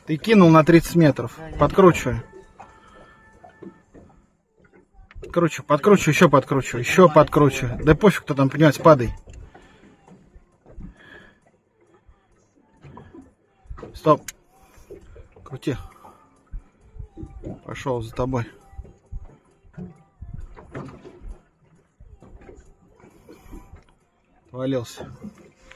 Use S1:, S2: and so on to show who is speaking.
S1: Ты кинул на 30 метров. Подкручивай. Подкручивай, еще подкручивай, еще подкручивай. Да пофиг, кто там поднимается, падай. Стоп. Крути. Пошел за тобой. Валился.